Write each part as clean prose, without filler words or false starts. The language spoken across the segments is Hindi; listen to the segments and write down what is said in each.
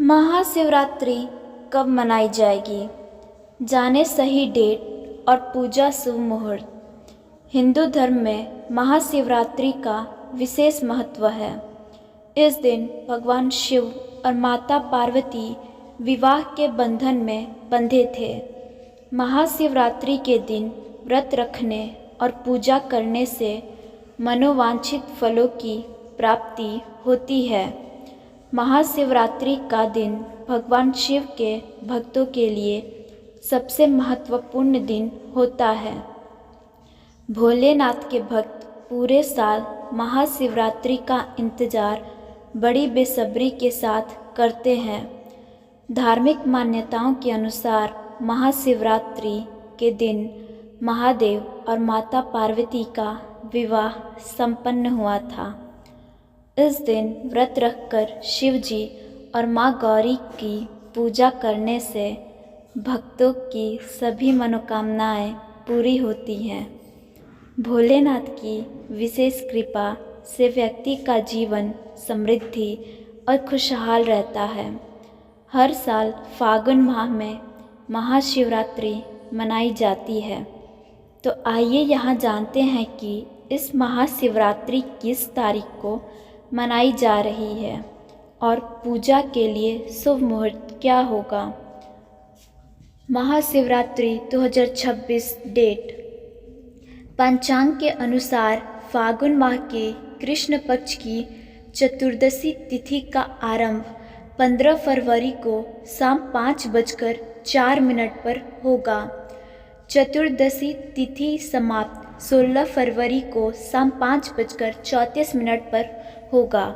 महाशिवरात्रि कब मनाई जाएगी? जाने सही डेट और पूजा शुभ मुहूर्त। हिंदू धर्म में महाशिवरात्रि का विशेष महत्व है। इस दिन भगवान शिव और माता पार्वती विवाह के बंधन में बंधे थे। महाशिवरात्रि के दिन व्रत रखने और पूजा करने से मनोवांछित फलों की प्राप्ति होती है। महाशिवरात्रि का दिन भगवान शिव के भक्तों के लिए सबसे महत्वपूर्ण दिन होता है। भोलेनाथ के भक्त पूरे साल महाशिवरात्रि का इंतजार बड़ी बेसब्री के साथ करते हैं। धार्मिक मान्यताओं के अनुसार महाशिवरात्रि के दिन महादेव और माता पार्वती का विवाह संपन्न हुआ था। इस दिन व्रत रखकर शिव जी और माँ गौरी की पूजा करने से भक्तों की सभी मनोकामनाएं पूरी होती हैं। भोलेनाथ की विशेष कृपा से व्यक्ति का जीवन समृद्धि और खुशहाल रहता है। हर साल फागुन माह में महाशिवरात्रि मनाई जाती है। तो आइए यहाँ जानते हैं कि इस महाशिवरात्रि किस तारीख को मनाई जा रही है और पूजा के लिए शुभ मुहूर्त क्या होगा। महाशिवरात्रि 2026 डेट। पंचांग के अनुसार फागुन माह के कृष्ण पक्ष की चतुर्दशी तिथि का आरंभ 15 फरवरी को शाम 5:04 पर होगा। चतुर्दशी तिथि समाप्त 16 फरवरी को शाम 5:34 पर होगा।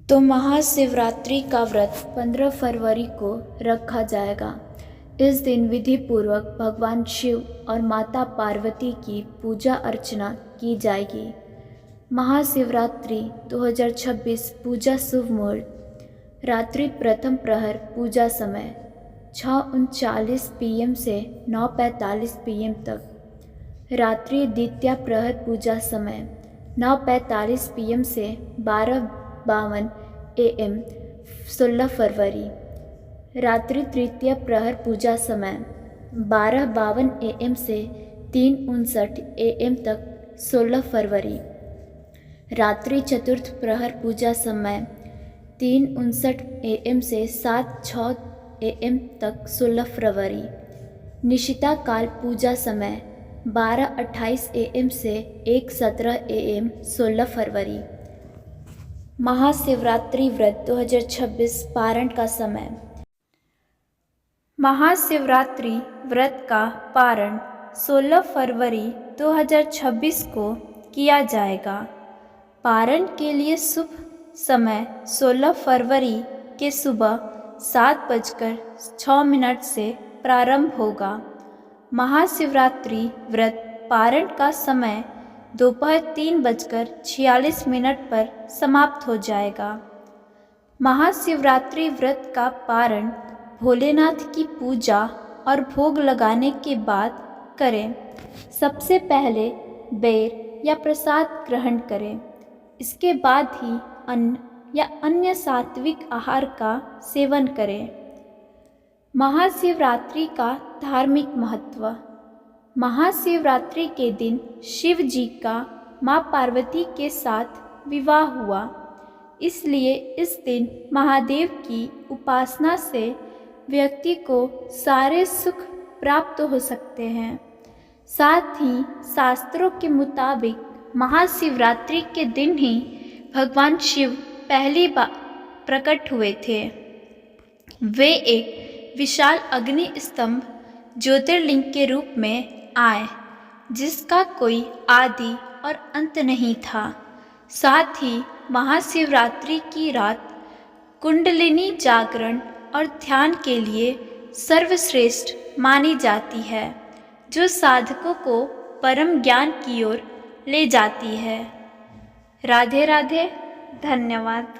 तो महाशिवरात्रि का व्रत 15 फरवरी को रखा जाएगा। इस दिन विधि पूर्वक भगवान शिव और माता पार्वती की पूजा अर्चना की जाएगी। महाशिवरात्रि 2026 पूजा शुभ मुहूर्त। रात्रि प्रथम प्रहर पूजा समय 6:39 PM से 9:45 PM तक। रात्रि द्वितीय प्रहर पूजा समय 9:45 PM से 12:52 AM 16 फरवरी। रात्रि तृतीय प्रहर पूजा समय 12:52 AM से 3:59 AM तक 16 फरवरी। रात्रि चतुर्थ प्रहर पूजा समय 3:59 AM से 7:06 AM तक 16 फरवरी। निशिता काल पूजा समय 12:28 AM से 1:17 AM 16 फरवरी। महाशिवरात्रि व्रत 2026 पारण का समय। महाशिवरात्रि व्रत का पारण 16 फरवरी 2026 को किया जाएगा। पारण के लिए शुभ समय 16 फरवरी के सुबह 7:06 से प्रारंभ होगा। महाशिवरात्रि व्रत पारण का समय दोपहर 3:46 पर समाप्त हो जाएगा। महाशिवरात्रि व्रत का पारण भोलेनाथ की पूजा और भोग लगाने के बाद करें। सबसे पहले बेर या प्रसाद ग्रहण करें। इसके बाद ही अन्न या अन्य सात्विक आहार का सेवन करें। महाशिवरात्रि का धार्मिक महत्व। महाशिवरात्रि के दिन शिव जी का माँ पार्वती के साथ विवाह हुआ, इसलिए इस दिन महादेव की उपासना से व्यक्ति को सारे सुख प्राप्त हो सकते हैं। साथ ही शास्त्रों के मुताबिक महाशिवरात्रि के दिन ही भगवान शिव पहली बार प्रकट हुए थे। वे एक विशाल अग्नि स्तंभ ज्योतिर्लिंग के रूप में आए, जिसका कोई आदि और अंत नहीं था। साथ ही महाशिवरात्रि की रात कुंडलिनी जागरण और ध्यान के लिए सर्वश्रेष्ठ मानी जाती है, जो साधकों को परम ज्ञान की ओर ले जाती है। राधे राधे, धन्यवाद।